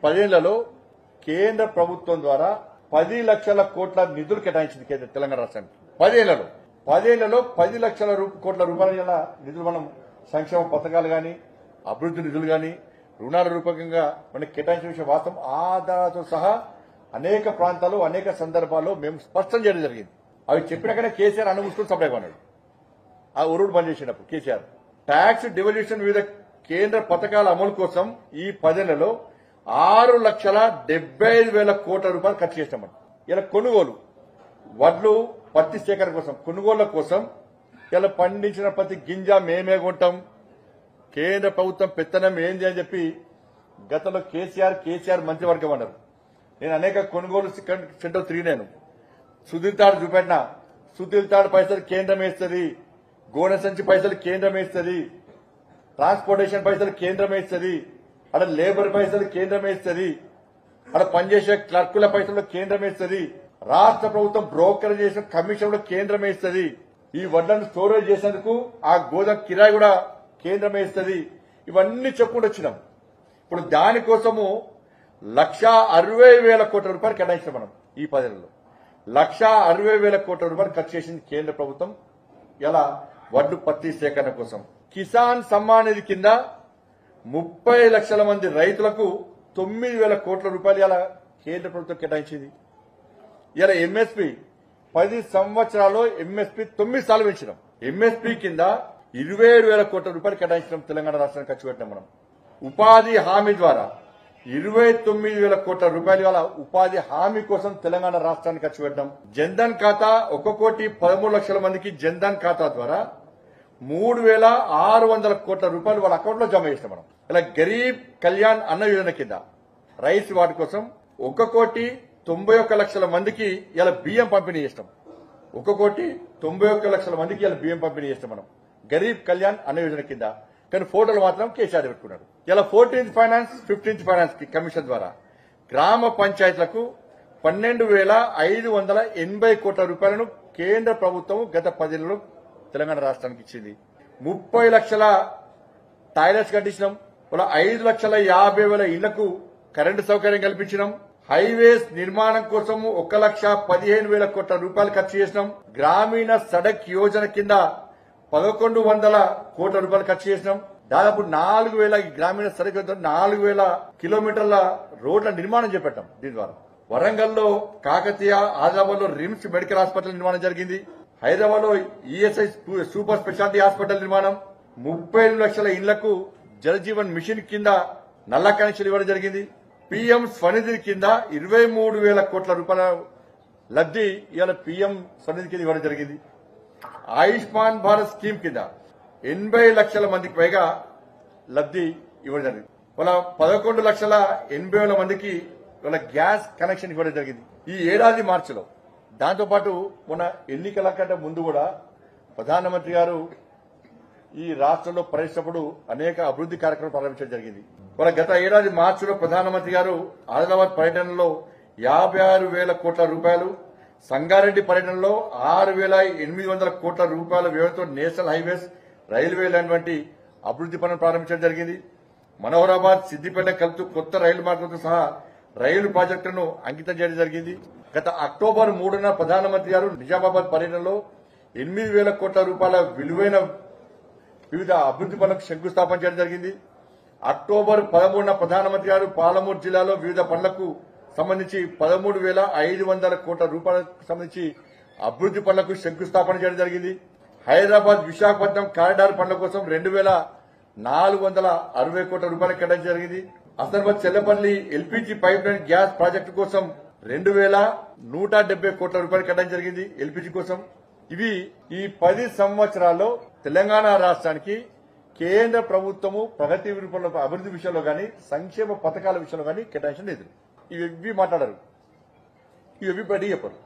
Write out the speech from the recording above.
10 ఏళ్లలో కేంద్ర ప్రభుత్వం ద్వారా 10 లక్షల కోట్ల నిధులు కేటాయించింది తెలంగాణ రాష్ట్రానికి. 10 ఏళ్లలో 10 లక్షల కోట్ల రూపాయల నిధులు మనం సంక్షేమ పథకాలు గాని, అభివృద్ధి నిధులు గాని, రుణాల రూపకంగా మనకి కేటాయించిన విషయం వాస్తవం. ఆధారాలతో సహా అనేక ప్రాంతాల్లో అనేక సందర్భాల్లో మేము స్పష్టం చేయడం జరిగింది. అవి చెప్పినాకనే కేసీఆర్ అనుమూసుకుని సప్లై కొన్నాడు. ఆ ఉరుడు బంద్ చేసినప్పుడు కేసీఆర్ ట్యాక్స్ డివల్యూషన్ వివిధ కేంద్ర పథకాల అమలు కోసం ఈ 10 ఏళ్లలో 6,75,000 కోట్ల రూపాయలు ఖర్చు చేసినాం. ఇలా కొనుగోలు వడ్లు పత్తి సేకరణ కోసం కొనుగోళ్ల కోసం ఇలా పండించిన ప్రతి గింజ మేమే కొంటాం, కేంద్ర ప్రభుత్వం పెత్తనం ఏంది అని చెప్పి గతంలో కేసీఆర్ మంత్రివర్గం అన్నారు. నేను అనేక కొనుగోలు సెంటర్ తిరిగినాను. సుధీర్ తాడు చూపెట్టినా, సుధీర్ తాడు పైసలు కేంద్రం వేస్తుంది, గోనె సంచి పైసలు కేంద్రం వేస్తుంది, ట్రాన్స్పోర్టేషన్ పైసలు కేంద్రం వేస్తుంది, అక్కడ లేబర్ పైసలు కేంద్రం వేస్తుంది, అక్కడ పనిచేసే క్లర్కుల పైసలు కేంద్రం వేస్తుంది, రాష్ట్ర ప్రభుత్వం బ్రోకర్ చేసిన కమిషన్ కేంద్రం వేస్తుంది, ఈ వడ్లను స్టోరేజ్ చేసేందుకు ఆ గోదాం కిరాయి కూడా కేంద్రం వేస్తుంది. ఇవన్నీ చెప్పుకుంటూ వచ్చినాం. ఇప్పుడు దానికోసము 1,60,000 కోట్ల రూపాయలు కేటాయించాం మనం. ఈ 10 ఏళ్లలో 1,60,000 కోట్ల రూపాయలు ఖర్చు చేసింది కేంద్ర ప్రభుత్వం ఇలా వడ్లు పత్తి సేకరణ కోసం. కిసాన్ సమ్మాన్ నిధి కింద 30 లక్షల మంది రైతులకు 9,000 కోట్ల రూపాయలు ఇలా కేంద్ర ప్రభుత్వం కేటాయించింది. ఇలా ఎంఎస్పీ 10 సంవత్సరాల్లో ఎంఎస్పీ 9 సార్లు పెంచినాం. ఎంఎస్పీ కింద 27,000 కోట్ల రూపాయలు కేటాయించడం తెలంగాణ రాష్ట్రానికి ఖర్చు పెట్టినాం మనం. ఉపాధి హామీ ద్వారా 29,000 కోట్ల రూపాయలు వల్ల ఉపాధి హామీ కోసం తెలంగాణ రాష్ట్రానికి ఖర్చు పెట్టాం. జన్ధన్ ఖాతా 1,13,00,000 మందికి జన్ధన్ ఖాతా ద్వారా 3,600 కోట్ల రూపాయలు వాళ్ళ అకౌంట్ లో జమ చేస్తాం మనం. ఇలా గరీబ్ కళ్యాణ్ అన్న యోజన కింద రైస్ వాటి కోసం 1,91,00,000 మందికి ఇలా బియ్యం పంపిణీ చేస్తాం. 1,91,00,000 మందికి ఇలా బియ్యం పంపిణీ చేస్తాం మనం గరీబ్ కళ్యాణ్ అన్న యోజన కింద. కానీ ఫోటోలు మాత్రం కేసీఆర్ పెట్టుకున్నాడు. ఇలా 14th ఫైనాన్స్ 15th ఫైనాన్స్ కి కమిషన్ ద్వారా గ్రామ పంచాయతీలకు 12,580 కోట్ల రూపాయలను కేంద్ర ప్రభుత్వం గత 10 ఏళ్లలో తెలంగాణ రాష్ట్రానికి ఇచ్చింది. 30 లక్షల టాయిలెట్స్ కట్టించినాం. 5,50,000 ఇళ్లకు కరెంటు సౌకర్యం కల్పించినాం. హైవేస్ నిర్మాణం కోసం 1,15,000 కోట్ల రూపాయలు ఖర్చు చేసినాం. గ్రామీణ సడక్ యోజన కింద 1,100 కోట్ల రూపాయలు ఖర్చు చేసినాం. దాదాపు 4,000 గ్రామీణ సడక్ 4,000 కిలోమీటర్ల రోడ్ల నిర్మాణం చేపట్టాం. దీని ద్వారా వరంగల్లో కాకతీయ, ఆదిలాబాద్ లో రిమ్స్ మెడికల్ హాస్పిటల్ నిర్మాణం జరిగింది. హైదరాబాద్ లో ఈఎస్ఐ సూపర్ స్పెషాలిటీ హాస్పిటల్ నిర్మాణం. 30 లక్షల ఇళ్లకు జలజీవన్ మిషన్ కింద నల్ల కనెక్షన్ ఇవ్వడం జరిగింది. పీఎం స్వనిధి కింద 23,000 కోట్ల రూపాయల లబ్ది ఇవాళ పీఎం స్వనిధి కింద ఇవ్వడం జరిగింది. ఆయుష్మాన్ భారత్ స్కీమ్ కింద 80 లక్షల మందికి పైగా లబ్ది ఇవ్వడం జరిగింది. వాళ్ళ 11,80,000 మందికి వాళ్ళ గ్యాస్ కనెక్షన్ ఇవ్వడం జరిగింది ఈ ఏడాది మార్చిలో. దాంతోపాటు మొన్న ఎన్నికల కంటే ముందు కూడా ప్రధానమంత్రి గారు ఈ రాష్ట్రంలో పర్యటించినప్పుడు అనేక అభివృద్ది కార్యక్రమాలు ప్రారంభించడం జరిగింది. వాళ్ళ గత ఏడాది మార్చిలో ప్రధానమంత్రి గారు ఆదిలాబాద్ పర్యటనలో 56,000 కోట్ల రూపాయలు, సంగారెడ్డి పర్యటనలో 6,800 కోట్ల రూపాయల వ్యయంతో నేషనల్ హైవేస్, రైల్వే లాంటి అభివృద్ది పనులు ప్రారంభించడం జరిగింది. మనోహరాబాద్, సిద్దిపేట కలుపుతూ కొత్త రైలు మార్గంతో సహా రైలు ప్రాజెక్టులను అంకితం చేయడం జరిగింది. గత అక్టోబర్ 3న ప్రధానమంత్రి గారు నిజామాబాద్ పర్యటనలో 8,000 కోట్ల రూపాయల విలువైన వివిధ అభివృద్ది పనులకు శంకుస్థాపన చేయడం జరిగింది. అక్టోబర్ 13న ప్రధానమంత్రి గారు పాలమూరు జిల్లాలో వివిధ పనులకు సంబంధించి 13,500 కోట్ల రూపాయలకు సంబంధించి అభివృద్ది పనులకు శంకుస్థాపన చేయడం జరిగింది. హైదరాబాద్ విశాఖపట్నం కారిడార్ పనుల కోసం 2,460 కోట్ల రూపాయలు కేటాయించడం జరిగింది. Hasanabad Chellapalli LPG pipe line gas project కోసం 2,170 కోట్ల రూపాయలు కేటాయించడం జరిగింది ఎల్పీజీ కోసం. ఇవి ఈ 10 సంవత్సరాల్లో తెలంగాణ రాష్ట్రానికి కేంద్ర ప్రభుత్వము ప్రగతి రూపంలో అభివృద్ది విషయంలో గాని, సంక్షేమ పథకాల విషయంలో గాని కేటాయించిన నిధులు. ఇవి మాట్లాడారు, ఇవి బయటికి చెప్పారు.